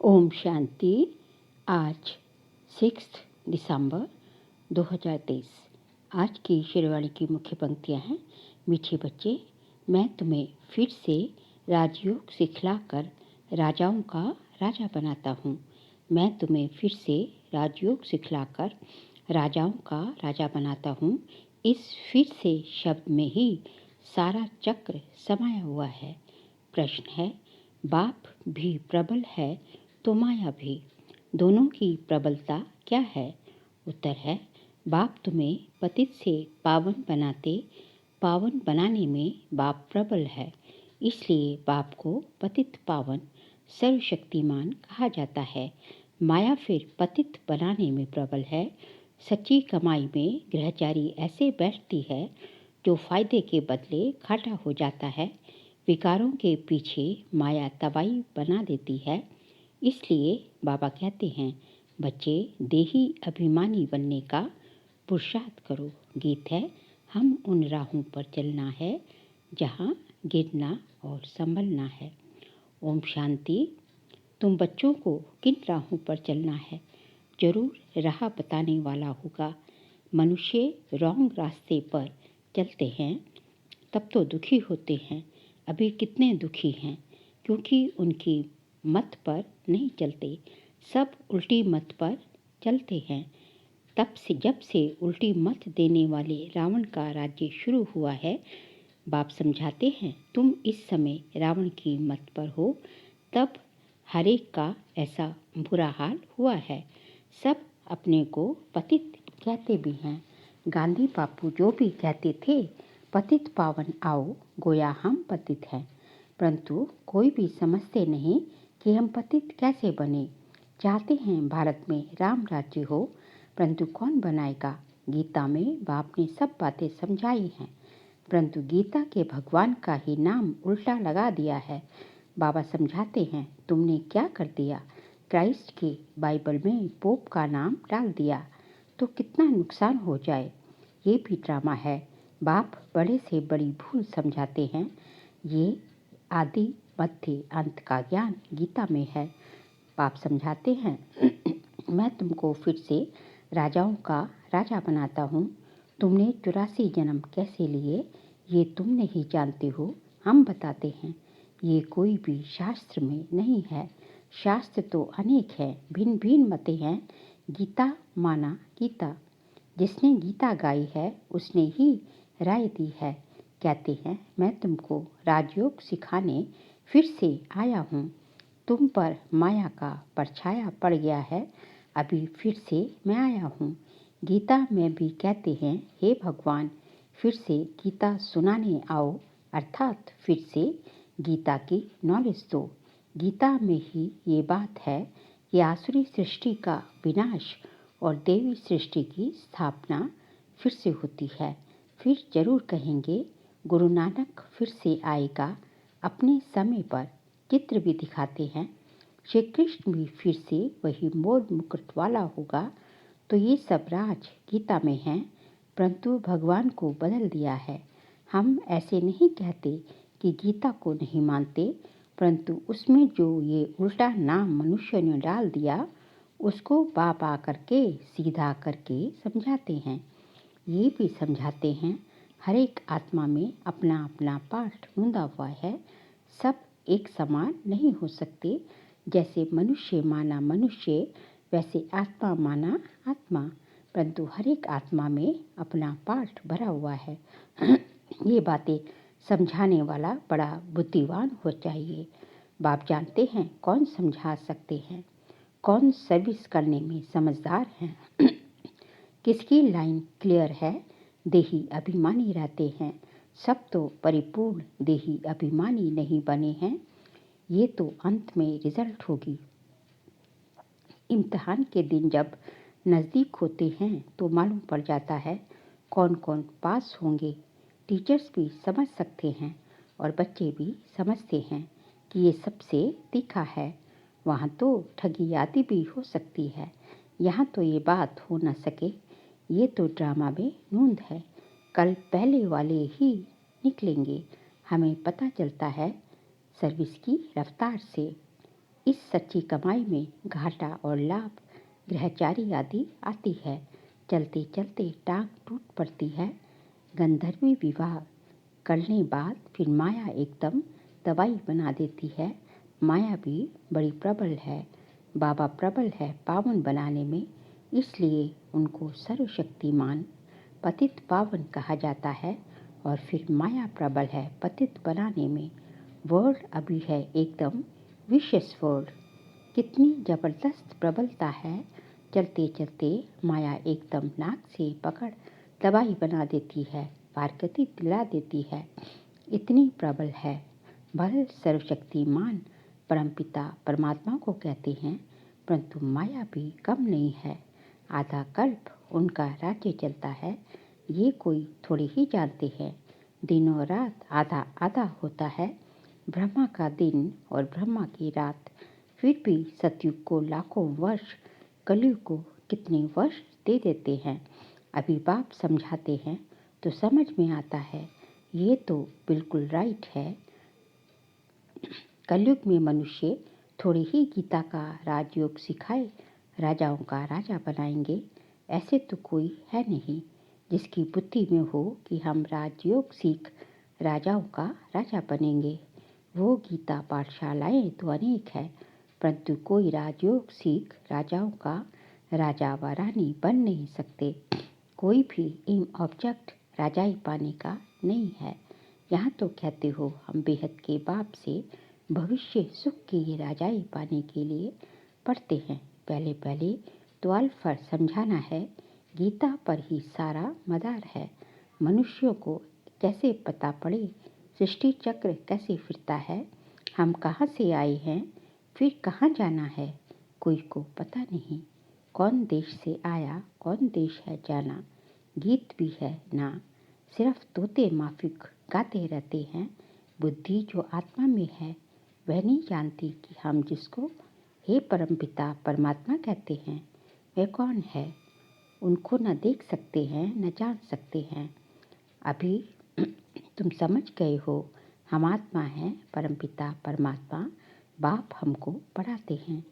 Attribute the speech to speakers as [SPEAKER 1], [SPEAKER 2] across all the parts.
[SPEAKER 1] ओम शांति। आज 6 दिसंबर 2023। आज की शेरवाणी की मुख्य पंक्तियाँ हैं। मीठे बच्चे, मैं तुम्हें फिर से राजयोग सिखलाकर राजाओं का राजा बनाता हूँ। मैं तुम्हें फिर से राजयोग सिखलाकर राजाओं का राजा बनाता हूँ। इस फिर से शब्द में ही सारा चक्र समाया हुआ है। प्रश्न है, बाप भी प्रबल है तो माया भी, दोनों की प्रबलता क्या है? उत्तर है, बाप तुम्हें पतित से पावन बनाने में बाप प्रबल है। इसलिए बाप को पतित पावन सर्वशक्तिमान कहा जाता है। माया फिर पतित बनाने में प्रबल है। सच्ची कमाई में ग्रहचारी ऐसे बैठती है जो फायदे के बदले घाटा हो जाता है। विकारों के पीछे माया तबाही बना देती है। इसलिए बाबा कहते हैं, बच्चे देही अभिमानी बनने का पुरुषार्थ करो। गीत है, हम उन राहों पर चलना है जहाँ गिरना और संभलना है। ओम शांति। तुम बच्चों को किन राहों पर चलना है? जरूर राह बताने वाला होगा। मनुष्य रॉन्ग रास्ते पर चलते हैं तब तो दुखी होते हैं। अभी कितने दुखी हैं क्योंकि उनकी मत पर नहीं चलते। सब उल्टी मत पर चलते हैं। जब से उल्टी मत देने वाले रावण का राज्य शुरू हुआ है। बाप समझाते हैं, तुम इस समय रावण की मत पर हो, तब हरेक का ऐसा बुरा हाल हुआ है। सब अपने को पतित कहते भी हैं। गांधी बापू जो भी कहते थे, पतित पावन आओ, गोया हम पतित हैं। परंतु कोई भी समझते नहीं कि हम पतित कैसे बने। चाहते हैं भारत में राम राज्य हो, परंतु कौन बनाएगा? गीता में बाप ने सब बातें समझाई हैं, परंतु गीता के भगवान का ही नाम उल्टा लगा दिया है। बाबा समझाते हैं, तुमने क्या कर दिया? क्राइस्ट के बाइबल में पोप का नाम डाल दिया तो कितना नुकसान हो जाए। ये भी ड्रामा है। बाप बड़े से बड़ी भूल समझाते हैं। ये आदि मध्य अंत का ज्ञान गीता में है। बाप समझाते हैं, मैं तुमको फिर से राजाओं का राजा बनाता हूँ। तुमने 84 जन्म कैसे लिए ये तुम नहीं जानते हो, हम बताते हैं। ये कोई भी शास्त्र में नहीं है। शास्त्र तो अनेक है, भिन्न भिन्न मतें हैं। गीता माना गीता। जिसने गीता गाई है उसने ही राय दी है। कहते हैं, मैं तुमको राजयोग सिखाने फिर से आया हूँ। तुम पर माया का परछाया पड़ गया है, अभी फिर से मैं आया हूँ। गीता में भी कहते हैं, हे भगवान फिर से गीता सुनाने आओ, अर्थात फिर से गीता की नॉलेज दो। गीता में ही ये बात है कि आसुरी सृष्टि का विनाश और देवी सृष्टि की स्थापना फिर से होती है। फिर जरूर कहेंगे, गुरु नानक फिर से आएगा अपने समय पर। चित्र भी दिखाते हैं, श्री कृष्ण भी फिर से वही मोर मुकुट वाला होगा। तो ये सब राज गीता में हैं, परंतु भगवान को बदल दिया है। हम ऐसे नहीं कहते कि गीता को नहीं मानते, परंतु उसमें जो ये उल्टा नाम मनुष्य ने डाल दिया उसको बाप आकर के सीधा करके समझाते हैं। ये भी समझाते हैं, हर एक आत्मा में अपना अपना पार्ट बंधा हुआ है। सब एक समान नहीं हो सकते। जैसे मनुष्य माना मनुष्य, वैसे आत्मा माना आत्मा, परंतु हर एक आत्मा में अपना पार्ट भरा हुआ है। ये बातें समझाने वाला बड़ा बुद्धिमान हो चाहिए। बाप जानते हैं कौन समझा सकते हैं, कौन सर्विस करने में समझदार हैं। किसकी लाइन क्लियर है। देही अभिमानी रहते हैं, सब तो परिपूर्ण देही अभिमानी नहीं बने हैं। ये तो अंत में रिजल्ट होगी। इम्तिहान के दिन जब नज़दीक होते हैं तो मालूम पड़ जाता है कौन कौन पास होंगे। टीचर्स भी समझ सकते हैं और बच्चे भी समझते हैं कि ये सबसे तीखा है। वहाँ तो ठगी आदि भी हो सकती है, यहाँ तो ये बात हो न सके। ये तो ड्रामा में नूंद है। कल पहले वाले ही निकलेंगे। हमें पता चलता है सर्विस की रफ्तार से। इस सच्ची कमाई में घाटा और लाभ, ग्रहचारी आदि आती है। चलते चलते टांग टूट पड़ती है। गंधर्वी विवाह करने बाद फिर माया एकदम दवाई बना देती है। माया भी बड़ी प्रबल है। बाबा प्रबल है पावन बनाने में, इसलिए उनको सर्वशक्तिमान पतित पावन कहा जाता है। और फिर माया प्रबल है पतित बनाने में। वर्ल्ड अभी है एकदम विशेष वर्ल्ड। कितनी जबरदस्त प्रबलता है। चलते चलते माया एकदम नाक से पकड़ दवाई बना देती है, पारगति दिला देती है। इतनी प्रबल है। बल सर्वशक्तिमान परमपिता परमात्मा को कहते हैं, परंतु माया भी कम नहीं है। आधा कल्प उनका राज्य चलता है, ये कोई थोड़ी ही जानते हैं। दिनों रात आधा आधा होता है। ब्रह्मा का दिन और ब्रह्मा की रात। फिर भी सतयुग को लाखों वर्ष, कलयुग को कितने वर्ष दे देते हैं। अभी बाप समझाते हैं तो समझ में आता है, ये तो बिल्कुल राइट है। कलयुग में मनुष्य थोड़ी ही गीता का राजयोग सिखाए राजाओं का राजा बनाएंगे। ऐसे तो कोई है नहीं जिसकी बुद्धि में हो कि हम राजयोग सीख राजाओं का राजा बनेंगे। वो गीता पाठशालाएं तो अनेक है, परंतु कोई राजयोग सीख राजाओं का राजा व रानी बन नहीं सकते। कोई भी एम ऑब्जेक्ट राजाई पाने का नहीं है। यहाँ तो कहते हो हम बेहद के बाप से भविष्य सुख की राजाई पाने के लिए पढ़ते हैं। पहले पहले तो अल्फर समझाना है। गीता पर ही सारा मदार है। मनुष्यों को कैसे पता पड़े सृष्टि चक्र कैसे फिरता है, हम कहाँ से आए हैं, फिर कहाँ जाना है, कोई को पता नहीं। कौन देश से आया कौन देश है जाना, गीत भी है ना, सिर्फ तोते माफिक गाते रहते हैं। बुद्धि जो आत्मा में है वह नहीं जानती कि हम जिसको हे परमपिता परमात्मा कहते हैं वह कौन है। उनको न देख सकते हैं न जान सकते हैं। अभी तुम समझ गए हो हम आत्मा हैं, परमपिता परमात्मा बाप हमको पढ़ाते हैं।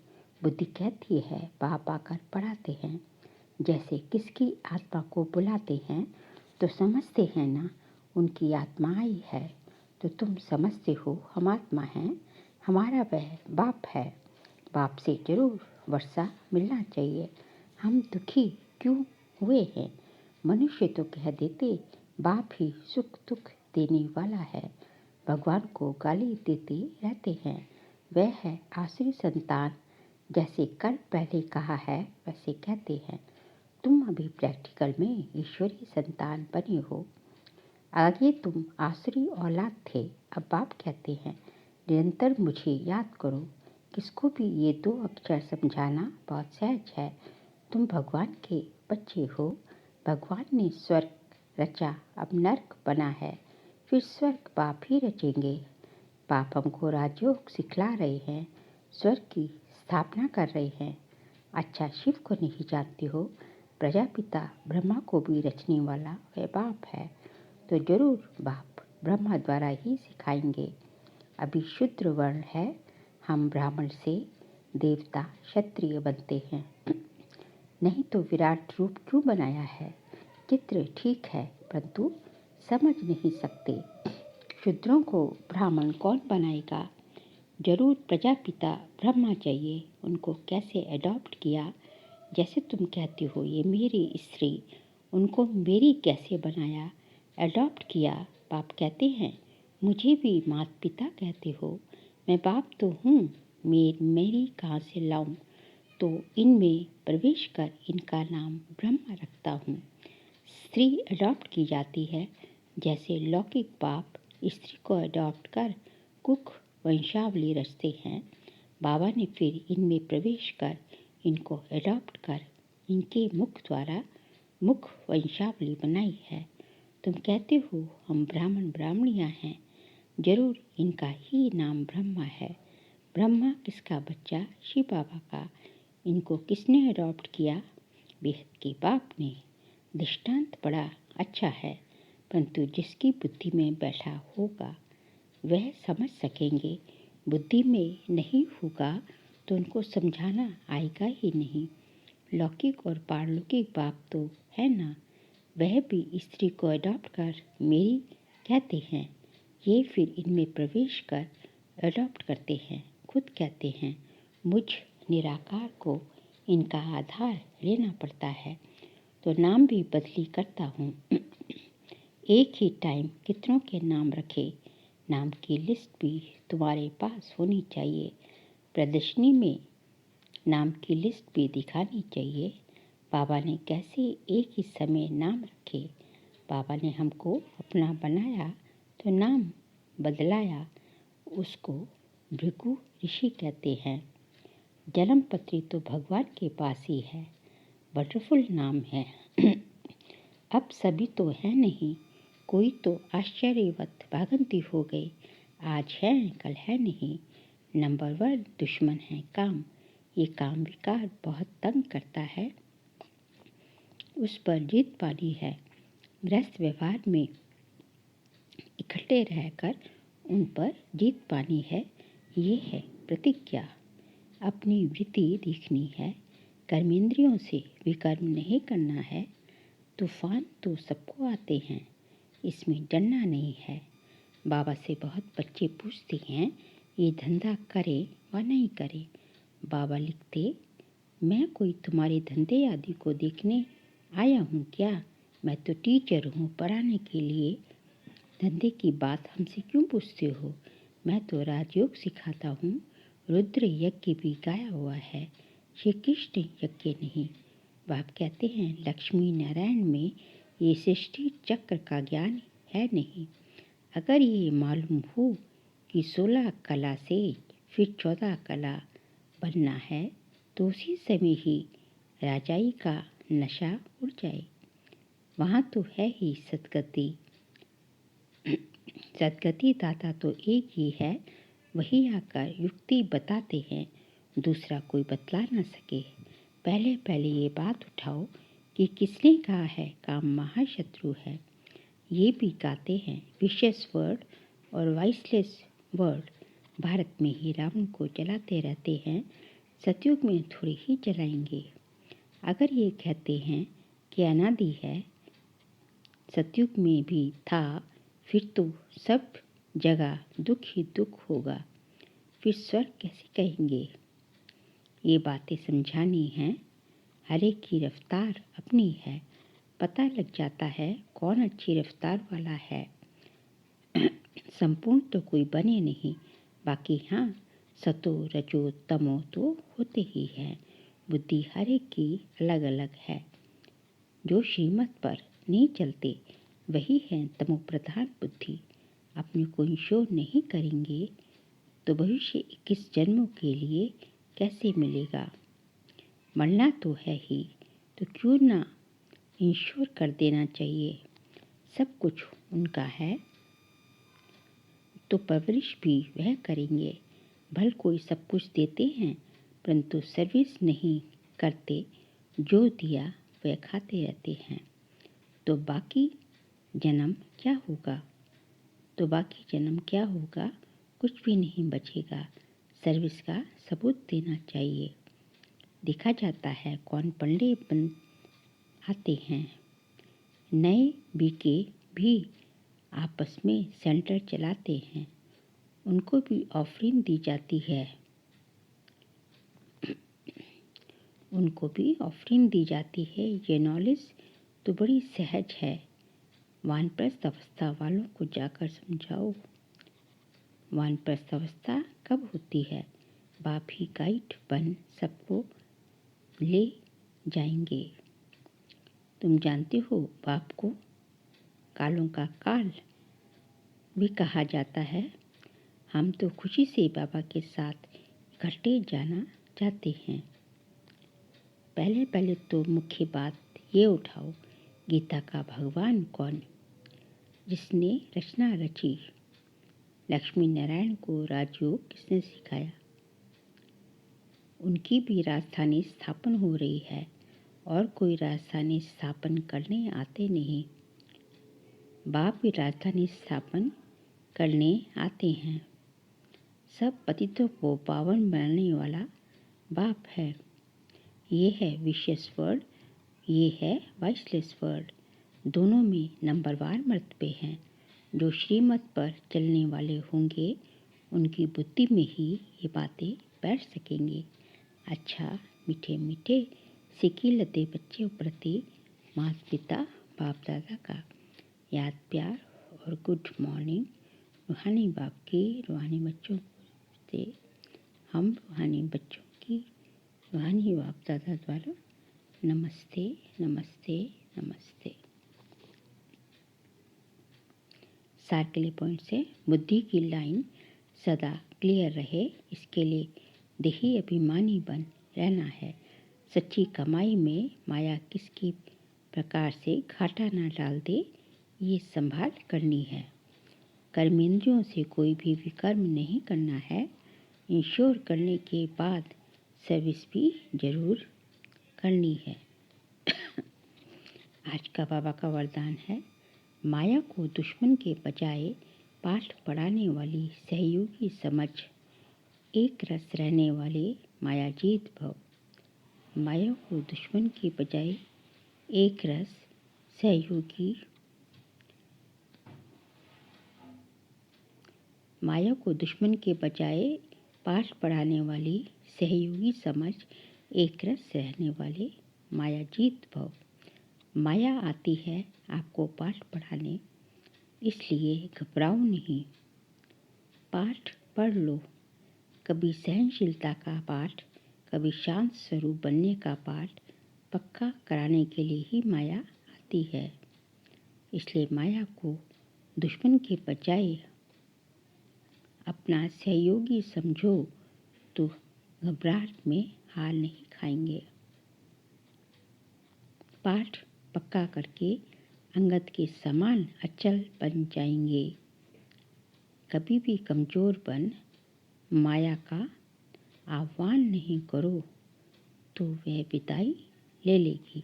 [SPEAKER 1] बुद्धि कहती है बाप आकर पढ़ाते हैं। जैसे किसकी आत्मा को बुलाते हैं तो समझते हैं ना उनकी आत्मा आई है, तो तुम समझते हो हम आत्मा हैं, हमारा वह बाप है। बाप से जरूर वर्षा मिलना चाहिए। हम दुखी क्यों हुए हैं। मनुष्य तो कह देते बाप ही सुख दुख देने वाला है। भगवान को गाली देते रहते हैं। वह है आसुरी संतान। जैसे कल पहले कहा है वैसे कहते हैं। तुम अभी प्रैक्टिकल में ईश्वरी संतान बने हो। आगे तुम आसुरी औलाद थे। अब बाप कहते हैं निरंतर मुझे याद करो। किसको भी ये 2 अक्षर समझाना बहुत सहज है। तुम भगवान के बच्चे हो। भगवान ने स्वर्ग रचा, अब नर्क बना है, फिर स्वर्ग बाप ही रचेंगे। बाप हमको राजयोग सिखला रहे हैं, स्वर्ग की स्थापना कर रहे हैं। अच्छा शिव को नहीं जानते हो, प्रजापिता ब्रह्मा को भी रचने वाला वह बाप है, तो जरूर बाप ब्रह्मा द्वारा ही सिखाएंगे। अभी शूद्र वर्ण है, हम ब्राह्मण से देवता क्षत्रिय बनते हैं। नहीं तो विराट रूप क्यों बनाया है। चित्र ठीक है परंतु समझ नहीं सकते। शूद्रों को ब्राह्मण कौन बनाएगा। जरूर प्रजापिता ब्रह्मा चाहिए। उनको कैसे अडॉप्ट किया। जैसे तुम कहते हो ये मेरी स्त्री, उनको मेरी कैसे बनाया, अडॉप्ट किया। बाप कहते हैं मुझे भी माता पिता कहते हो, मैं बाप तो हूँ, मेरी कहाँ से लाऊं। तो इनमें प्रवेश कर इनका नाम ब्रह्मा रखता हूँ। स्त्री अडॉप्ट की जाती है। जैसे लौकिक बाप स्त्री को अडॉप्ट कर कुख वंशावली रचते हैं, बाबा ने फिर इनमें प्रवेश कर इनको अडॉप्ट कर इनके मुख द्वारा मुख वंशावली बनाई है। तुम कहते हो हम ब्राह्मण ब्राह्मणियाँ हैं, जरूर इनका ही नाम ब्रह्मा है। ब्रह्मा किसका बच्चा, शिव बाबा का। इनको किसने अडॉप्ट किया, बेहद के बाप ने। दृष्टांत बड़ा अच्छा है, परंतु जिसकी बुद्धि में बैठा होगा वह समझ सकेंगे। बुद्धि में नहीं होगा तो उनको समझाना आएगा ही नहीं। लौकिक और पारलौकिक बाप तो है ना, वह भी स्त्री को अडॉप्ट कर मेरी कहते हैं। ये फिर इनमें प्रवेश कर अडॉप्ट करते हैं। खुद कहते हैं मुझ निराकार को इनका आधार लेना पड़ता है, तो नाम भी बदली करता हूँ। एक ही टाइम कितनों के नाम रखे, नाम की लिस्ट भी तुम्हारे पास होनी चाहिए। प्रदर्शनी में नाम की लिस्ट भी दिखानी चाहिए। बाबा ने कैसे एक ही समय नाम रखे। बाबा ने हमको अपना बनाया तो नाम बदलाया। उसको भृगु ऋषि कहते हैं। जन्म पत्री तो भगवान के पास ही है। वंडरफुल नाम है। अब सभी तो है नहीं, कोई तो आश्चर्यवत भागंती हो गई। आज है कल है नहीं। नंबर 1 दुश्मन है काम। ये काम विकार बहुत तंग करता है। उस पर जीत पानी है। गृहस्थ व्यवहार में इकट्ठे रहकर उन पर जीत पानी है। ये है प्रतिज्ञा। अपनी वृत्ति देखनी है। कर्मेंद्रियों से विकर्म नहीं करना है। तूफान तो सबको आते हैं, इसमें डरना नहीं है। बाबा से बहुत बच्चे पूछते हैं ये धंधा करे व नहीं करे। बाबा लिखते, मैं कोई तुम्हारे धंधे आदि को देखने आया हूँ क्या? मैं तो टीचर हूँ पढ़ाने के लिए। धंधे की बात हमसे क्यों पूछते हो? मैं तो राजयोग सिखाता हूँ। रुद्र यज्ञ भी गाया हुआ है, श्री कृष्ण यज्ञ नहीं। बाप कहते हैं लक्ष्मी नारायण में ये सृष्टि चक्र का ज्ञान है नहीं। अगर ये मालूम हो कि 16 कला से फिर 14 कला बनना है, तो उसी समय ही राजाई का नशा उड़ जाए। वहाँ तो है ही सदगति। सदगति दाता तो एक ही है, वही आकर युक्ति बताते हैं, दूसरा कोई बतला न सके। पहले पहले ये बात उठाओ कि किसने कहा है काम महाशत्रु है। ये भी गाते हैं विशेष वर्ड और वाइसलेस वर्ड भारत में ही रावण को जलाते रहते हैं, सतयुग में थोड़ी ही जलाएंगे। अगर ये कहते हैं कि अनादि है, सतयुग में भी था, फिर तो सब जगह दुख ही दुख होगा, फिर स्वर्ग कैसे कहेंगे? ये बातें समझानी हैं। हर एक की रफ्तार अपनी है, पता लग जाता है कौन अच्छी रफ्तार वाला है। संपूर्ण तो कोई बने नहीं, बाकी हाँ सतो रजो तमो तो होते ही हैं। बुद्धि हर एक की अलग अलग है। जो श्रीमत पर नहीं चलते वही है तमो प्रधान बुद्धि। अपने को इंश्योर नहीं करेंगे तो भविष्य 21 जन्मों के लिए कैसे मिलेगा? मरना तो है ही, तो क्यों ना इंश्योर कर देना चाहिए। सब कुछ उनका है तो परवरिश भी वह करेंगे। भल कोई सब कुछ देते हैं परंतु सर्विस नहीं करते, जो दिया वह खाते रहते हैं। तो बाकी जन्म क्या होगा? कुछ भी नहीं बचेगा। सर्विस का सबूत देना चाहिए। देखा जाता है कौन पंडे बन आते हैं। नए बीके भी आपस में सेंटर चलाते हैं, उनको भी ऑफरिंग दी जाती है। ये नॉलेज तो बड़ी सहज है। वानप्रस्थ अवस्था वालों को जाकर समझाओ। वानप्रस्थ अवस्था कब होती है? बाप ही गाइड बन सबको ले जाएंगे। तुम जानते हो बाप को कालों का काल भी कहा जाता है। हम तो खुशी से बाबा के साथ इकट्ठे जाना चाहते हैं। पहले पहले तो मुख्य बात ये उठाओ, गीता का भगवान कौन? जिसने रचना रची। लक्ष्मी नारायण को राजयोग किसने सिखाया? उनकी भी राजधानी स्थापन हो रही है और कोई राजधानी स्थापन करने आते नहीं। बाप भी राजधानी स्थापन करने आते हैं। सब पतितों को पावन बनाने वाला बाप है। ये है विशेष वर्ड, ये है वॉइसलेस वर्ड। दोनों में नंबरवार मर्तबे हैं। जो श्रीमत पर चलने वाले होंगे उनकी बुद्धि में ही ये बातें बैठ सकेंगी। अच्छा, मीठे मीठे सिक्की लते बच्चों प्रति माता पिता बाप दादा का याद प्यार और गुड मॉर्निंग। रूहानी बाप की रूहानी बच्चों से हम रूहानी बच्चों की रूहानी बाप दादा द्वारा नमस्ते नमस्ते नमस्ते। सार के लिए पॉइंट से बुद्धि की लाइन सदा क्लियर रहे, इसके लिए देही अभिमानी बन रहना है। सच्ची कमाई में माया किसकी प्रकार से घाटा न डाल दे, ये संभाल करनी है। कर्मेंद्रियों से कोई भी विकर्म नहीं करना है। इंश्योर करने के बाद सर्विस भी जरूर करनी है। आज का बाबा का वरदान है, माया को दुश्मन के बजाय पाठ पढ़ाने वाली सहयोगी समझ, एक रस रहने वाले मायाजीत भव। माया को दुश्मन के बजाय एक रस सहयोगी माया को दुश्मन के बजाय पाठ पढ़ाने वाली सहयोगी समझ, एक रस रहने वाले मायाजीत भव। माया आती है आपको पाठ पढ़ाने, इसलिए घबराओ नहीं। पाठ पढ़ लो। कभी सहनशीलता का पाठ, कभी शांत स्वरूप बनने का पाठ पक्का कराने के लिए ही माया आती है। इसलिए माया को दुश्मन के बजाय अपना सहयोगी समझो तो घबराहट में हार नहीं खाएंगे। पाठ पक्का करके अंगद के समान अचल बन जाएंगे। कभी भी कमजोर बन माया का आह्वान नहीं करो तो वह विदाई ले लेगी।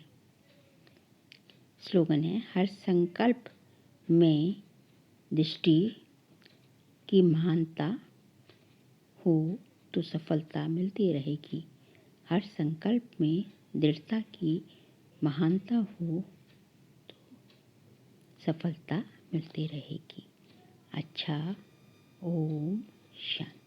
[SPEAKER 1] स्लोगन है, हर संकल्प में दृष्टि की महानता हो तो सफलता मिलती रहेगी। हर संकल्प में दृढ़ता की महानता हो तो सफलता मिलती रहेगी। अच्छा, ओम शांति।